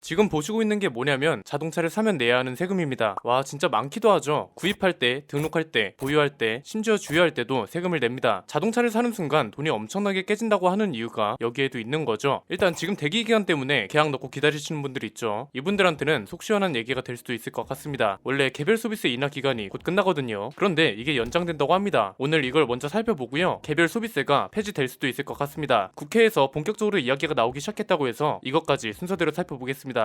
지금 보시고 있는 게 뭐냐면 자동차를 사면 내야 하는 세금입니다. 와, 진짜 많기도 하죠. 구입할 때, 등록할 때, 보유할 때, 심지어 주유할 때도 세금을 냅니다. 자동차를 사는 순간 돈이 엄청나게 깨진다고 하는 이유가 여기에도 있는 거죠. 일단 지금 대기 기간 때문에 계약 넣고 기다리시는 분들 있죠. 이분들한테는 속 시원한 얘기가 될 수도 있을 것 같습니다. 원래 개별 소비세 인하 기간이 곧 끝나거든요. 그런데 이게 연장된다고 합니다. 오늘 이걸 먼저 살펴보고요. 개별 소비세가 폐지될 수도 있을 것 같습니다. 국회에서 본격적으로 이야기가 나오기 시작했다고 해서 이것까지 순서대로 살펴보겠습니다.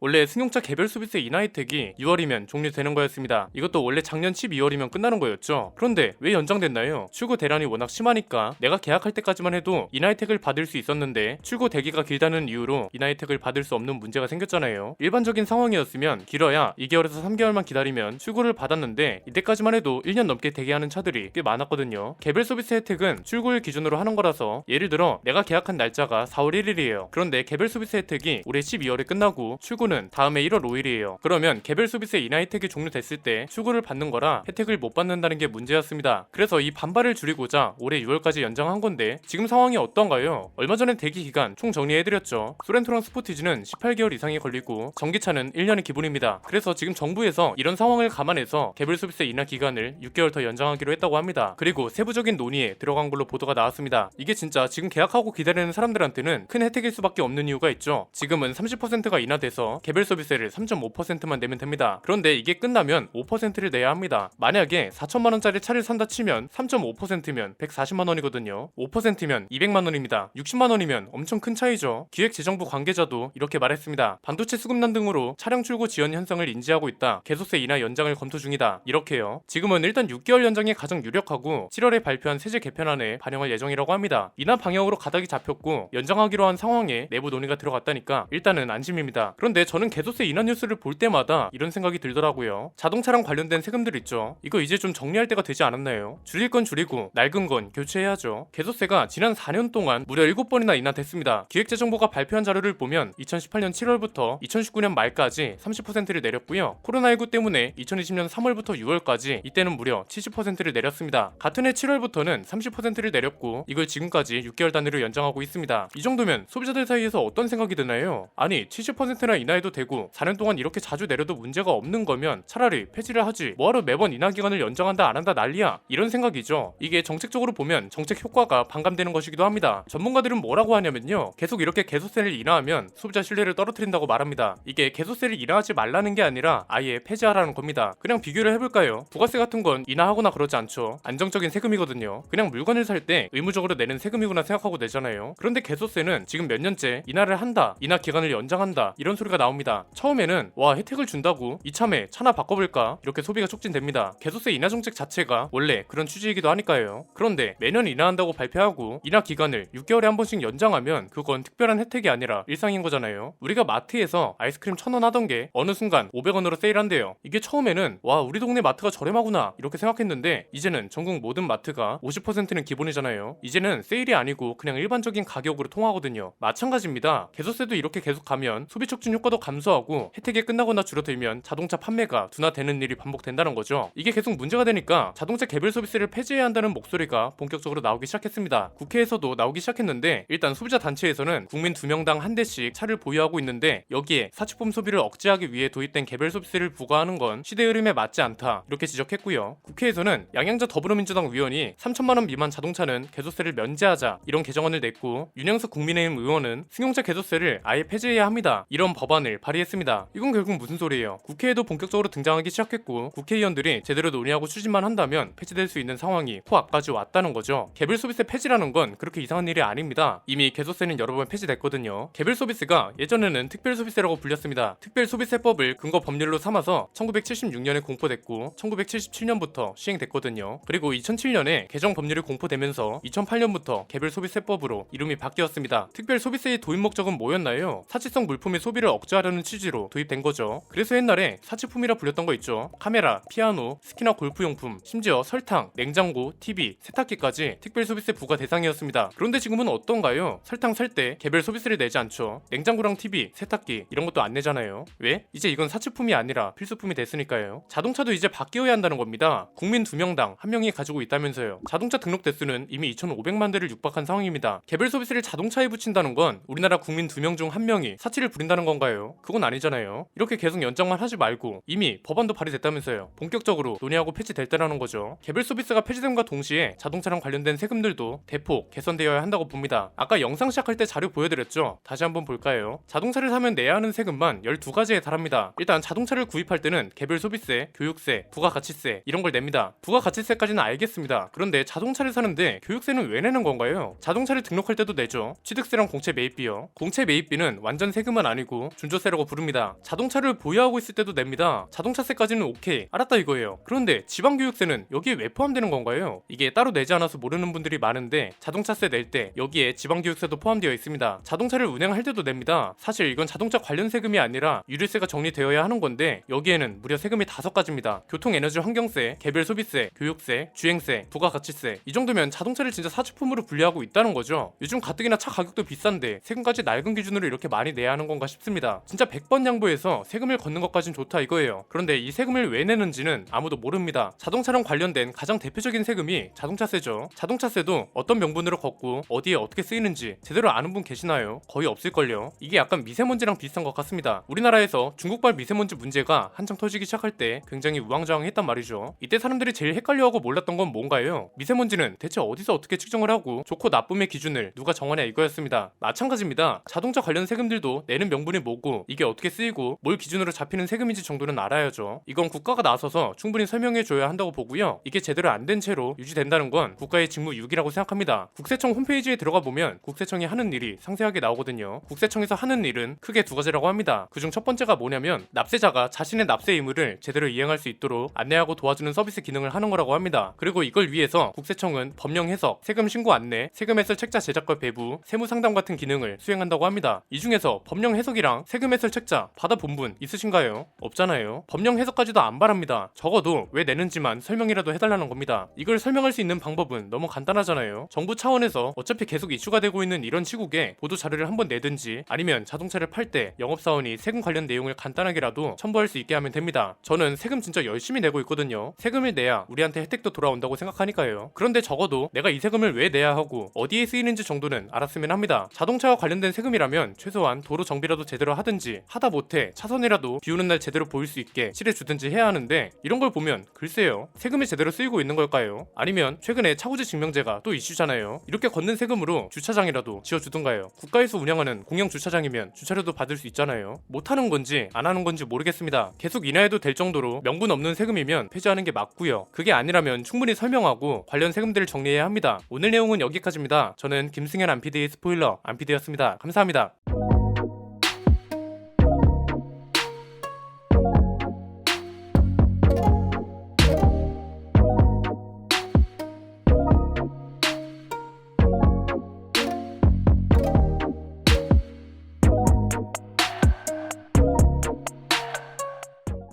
원래 승용차 개별 소비세 인하 혜택이 6월이면 종료되는 거였습니다. 이것도 원래 작년 12월이면 끝나는 거였죠. 그런데 왜 연장됐나요? 출고 대란이 워낙 심하니까 내가 계약할 때까지만 해도 인하 혜택을 받을 수 있었는데 출고 대기가 길다는 이유로 인하 혜택을 받을 수 없는 문제가 생겼잖아요. 일반적인 상황이었으면 길어야 2개월에서 3개월만 기다리면 출고를 받았는데 이때까지만 해도 1년 넘게 대기하는 차들이 꽤 많았거든요. 개별 소비세 혜택은 출고일 기준으로 하는 거라서 예를 들어 내가 계약한 날짜가 4월 1일이에요. 그런데 개별 소비세 혜택이 올해 12월에 끝나고 출고 는 다음에 1월 5일이에요. 그러면 개별 소비세 인하 혜택이 종료됐을 때 출고를 받는 거라 혜택을 못 받는다는 게 문제였습니다. 그래서 이 반발을 줄이고자 올해 6월까지 연장한 건데 지금 상황이 어떤가요? 얼마 전에 대기 기간 총 정리해드렸죠. 소렌토랑 스포티지는 18개월 이상이 걸리고 전기차는 1년이 기본입니다. 그래서 지금 정부에서 이런 상황을 감안해서 개별 소비세 인하 기간을 6개월 더 연장하기로 했다고 합니다. 그리고 세부적인 논의에 들어간 걸로 보도가 나왔습니다. 이게 진짜 지금 계약하고 기다리는 사람들한테는 큰 혜택일 수밖에 없는 이유가 있죠. 지금은 30%가 인하돼서 개별 소비세를 3.5%만 내면 됩니다. 그런데 이게 끝나면 5%를 내야 합니다. 만약에 4천만원짜리 차를 산다 치면 3.5%면 140만원이거든요. 5%면 200만원입니다. 60만원이면 엄청 큰 차이죠. 기획재정부 관계자도 이렇게 말했습니다. 반도체 수급난 등으로 차량 출고 지연 현상을 인지하고 있다. 개소세 인하 연장을 검토 중이다. 이렇게요. 지금은 일단 6개월 연장이 가장 유력하고 7월에 발표한 세제 개편안에 반영할 예정이라고 합니다. 인하 방향으로 가닥이 잡혔고 연장하기로 한 상황에 내부 논의가 들어갔다니까 일단은 안심입니다. 그런데 저는 개소세 인하 뉴스를 볼 때마다 이런 생각이 들더라고요. 자동차랑 관련된 세금들 있죠. 이거 이제 좀 정리할 때가 되지 않았나요? 줄일 건 줄이고 낡은 건 교체해야죠. 개소세가 지난 4년 동안 무려 7번이나 인하됐습니다. 기획재정부가 발표한 자료를 보면 2018년 7월부터 2019년 말까지 30%를 내렸고요. 코로나19 때문에 2020년 3월부터 6월까지 이때는 무려 70%를 내렸습니다. 같은 해 7월부터는 30%를 내렸고 이걸 지금까지 6개월 단위로 연장하고 있습니다. 이 정도면 소비자들 사이에서 어떤 생각이 드나요? 아니 70%나 인하해도 되고 4년 동안 이렇게 자주 내려도 문제가 없는 거면 차라리 폐지를 하지 뭐하러 매번 인하 기간을 연장한다 안 한다 난리야 이런 생각이죠. 이게 정책적으로 보면 정책 효과가 반감되는 것이기도 합니다. 전문가들은 뭐라고 하냐면요, 계속 이렇게 개소세를 인하하면 소비자 신뢰를 떨어뜨린다고 말합니다. 이게 개소세를 인하하지 말라는 게 아니라 아예 폐지하라는 겁니다. 그냥 비교를 해볼까요? 부가세 같은 건 인하하거나 그러지 않죠. 안정적인 세금이거든요. 그냥 물건을 살 때 의무적으로 내는 세금이구나 생각하고 내잖아요. 그런데 개소세는 지금 몇 년째 인하를 한다, 인하 기간을 연장한다 이런 소리가 나옵니다. 처음에는 와 혜택을 준다고 이참에 차나 바꿔볼까 이렇게 소비가 촉진됩니다. 개소세 인하 정책 자체가 원래 그런 취지이기도 하니까요. 그런데 매년 인하한다고 발표하고 인하 기간을 6개월에 한 번씩 연장하면 그건 특별한 혜택이 아니라 일상인 거잖아요. 우리가 마트에서 아이스크림 1,000원 하던 게 어느 순간 500원으로 세일한대요. 이게 처음에는 와 우리 동네 마트가 저렴하구나 이렇게 생각했는데 이제는 전국 모든 마트가 50%는 기본이잖아요. 이제는 세일이 아니고 그냥 일반적인 가격으로 통하거든요. 마찬가지입니다. 개소세도 이렇게 계속 가면 소비 촉진 효과도 감소하고 혜택이 끝나거나 줄어들면 자동차 판매가 둔화되는 일이 반복된다는 거죠. 이게 계속 문제가 되니까 자동차 개별 소비세를 폐지해야 한다는 목소리가 본격적으로 나오기 시작했습니다. 국회에서도 나오기 시작했는데 일단 소비자 단체에서는 국민 2명당 한 대씩 차를 보유하고 있는데 여기에 사치품 소비를 억제하기 위해 도입된 개별 소비세를 부과하는 건 시대 흐름에 맞지 않다 이렇게 지적했고요. 국회에서는 양양자 더불어민주당 의원이 3천만원 미만 자동차는 개소세를 면제하자 이런 개정안을 냈고 윤영석 국민의힘 의원은 승용차 개소세를 아예 폐지해야 합니다 이런 법안을 발의했습니다. 이건 결국 무슨 소리예요? 국회에도 본격적으로 등장하기 시작했고 국회의원들이 제대로 논의하고 추진만 한다면 폐지될 수 있는 상황이 코앞까지 왔다는 거죠. 개별 소비세 폐지라는 건 그렇게 이상한 일이 아닙니다. 이미 개소세는 여러 번 폐지됐거든요. 개별 소비세가 예전에는 특별 소비세라고 불렸습니다. 특별 소비세법을 근거 법률로 삼아서 1976년에 공포됐고 1977년부터 시행됐거든요. 그리고 2007년에 개정 법률이 공포되면서 2008년부터 개별 소비세법으로 이름이 바뀌었습니다. 특별 소비세의 도입 목적은 뭐였나요? 사치성 물품의 소비를 억제 억제하려는 취지로 도입된 거죠. 그래서 옛날에 사치품이라 불렸던 거 있죠. 카메라, 피아노, 스키나 골프용품, 심지어 설탕, 냉장고, TV, 세탁기까지 특별 서비스 부과 대상이었습니다. 그런데 지금은 어떤가요? 설탕 살 때 개별 서비스를 내지 않죠. 냉장고랑 TV, 세탁기 이런 것도 안 내잖아요. 왜? 이제 이건 사치품이 아니라 필수품이 됐으니까요. 자동차도 이제 바뀌어야 한다는 겁니다. 국민 2명당 1명이 가지고 있다면서요. 자동차 등록 대수는 이미 2,500만 대를 육박한 상황입니다. 개별 서비스를 자동차에 붙인다는 건 우리나라 국민 2명 중 1명이 사치를 부린다는 건가요? 그건 아니잖아요. 이렇게 계속 연장만 하지 말고 이미 법안도 발의됐다면서요. 본격적으로 논의하고 폐지될 때라는 거죠. 개별 서비스가 폐지됨과 동시에 자동차랑 관련된 세금들도 대폭 개선되어야 한다고 봅니다. 아까 영상 시작할 때 자료 보여드렸죠? 다시 한번 볼까요? 자동차를 사면 내야 하는 세금만 12가지에 달합니다. 일단 자동차를 구입할 때는 개별 소비세, 교육세, 부가가치세 이런 걸 냅니다. 부가가치세까지는 알겠습니다. 그런데 자동차를 사는데 교육세는 왜 내는 건가요? 자동차를 등록할 때도 내죠. 취득세랑 공채 매입비요. 공채 매입비는 완전 세금은 아니고 준조세라고 부릅니다. 자동차를 보유하고 있을 때도 냅니다. 자동차세까지는 오케이, 알았다 이거예요. 그런데 지방교육세는 여기에 왜 포함되는 건가요? 이게 따로 내지 않아서 모르는 분들이 많은데 자동차세 낼 때 여기에 지방교육세도 포함되어 있습니다. 자동차를 운행할 때도 냅니다. 사실 이건 자동차 관련 세금이 아니라 유류세가 정리되어야 하는 건데 여기에는 무려 세금이 5가지입니다. 교통에너지 환경세, 개별 소비세, 교육세, 주행세, 부가가치세. 이 정도면 자동차를 진짜 사치품으로 분류하고 있다는 거죠. 요즘 가뜩이나 차 가격도 비싼데 세금까지 낡은 기준으로 이렇게 많이 내야 하는 건가 싶습니다. 진짜 100번 양보해서 세금을 걷는 것까진 좋다 이거예요. 그런데 이 세금을 왜 내는지는 아무도 모릅니다. 자동차랑 관련된 가장 대표적인 세금이 자동차세죠. 자동차세도 어떤 명분으로 걷고 어디에 어떻게 쓰이는지 제대로 아는 분 계시나요? 거의 없을걸요. 이게 약간 미세먼지랑 비슷한 것 같습니다. 우리나라에서 중국발 미세먼지 문제가 한창 터지기 시작할 때 굉장히 우왕좌왕했단 말이죠. 이때 사람들이 제일 헷갈려하고 몰랐던 건 뭔가요? 미세먼지는 대체 어디서 어떻게 측정을 하고 좋고 나쁨의 기준을 누가 정하냐 이거였습니다. 마찬가지입니다. 자동차 관련 세금들도 내는 명분이 뭐고 이게 어떻게 쓰이고 뭘 기준으로 잡히는 세금인지 정도는 알아야죠. 이건 국가가 나서서 충분히 설명해줘야 한다고 보고요. 이게 제대로 안 된 채로 유지된다는 건 국가의 직무유기라고 생각합니다. 국세청 홈페이지에 들어가 보면 국세청이 하는 일이 상세하게 나오거든요. 국세청에서 하는 일은 크게 2가지라고 합니다. 그중 첫 번째가 뭐냐면 납세자가 자신의 납세 의무를 제대로 이행할 수 있도록 안내하고 도와주는 서비스 기능을 하는 거라고 합니다. 그리고 이걸 위해서 국세청은 법령 해석, 세금 신고 안내, 세금 해설 책자 제작과 배부, 세무 상담 같은 기능을 수행한다고 합니다. 이 중에서 법령 해석이랑 세금 해설 책자 받아본 분 있으신가요? 없잖아요. 법령 해석까지도 안 바랍니다. 적어도 왜 내는지만 설명이라도 해달라는 겁니다. 이걸 설명할 수 있는 방법은 너무 간단하잖아요. 정부 차원에서 어차피 계속 이슈가 되고 있는 이런 시국에 보도 자료를 한번 내든지 아니면 자동차를 팔 때 영업사원이 세금 관련 내용을 간단하게라도 첨부할 수 있게 하면 됩니다. 저는 세금 진짜 열심히 내고 있거든요. 세금을 내야 우리한테 혜택도 돌아온다고 생각하니까요. 그런데 적어도 내가 이 세금을 왜 내야 하고 어디에 쓰이는지 정도는 알았으면 합니다. 자동차와 관련된 세금이라면 최소한 도로 정비라도 제대로 하든지 하다 못해 차선이라도 비 오는 날 제대로 보일 수 있게 칠해주든지 해야 하는데 이런 걸 보면 글쎄요. 세금이 제대로 쓰이고 있는 걸까요? 아니면 최근에 차고지 증명제가 또 이슈잖아요. 이렇게 걷는 세금으로 주차장이라도 지어주든가요. 국가에서 운영하는 공영 주차장이면 주차료도 받을 수 있잖아요. 못하는 건지 안 하는 건지 모르겠습니다. 계속 인하해도 될 정도로 명분 없는 세금이면 폐지하는 게 맞고요. 그게 아니라면 충분히 설명하고 관련 세금들을 정리해야 합니다. 오늘 내용은 여기까지입니다. 저는 김승현 안PD의 스포일러 안PD였습니다. 감사합니다.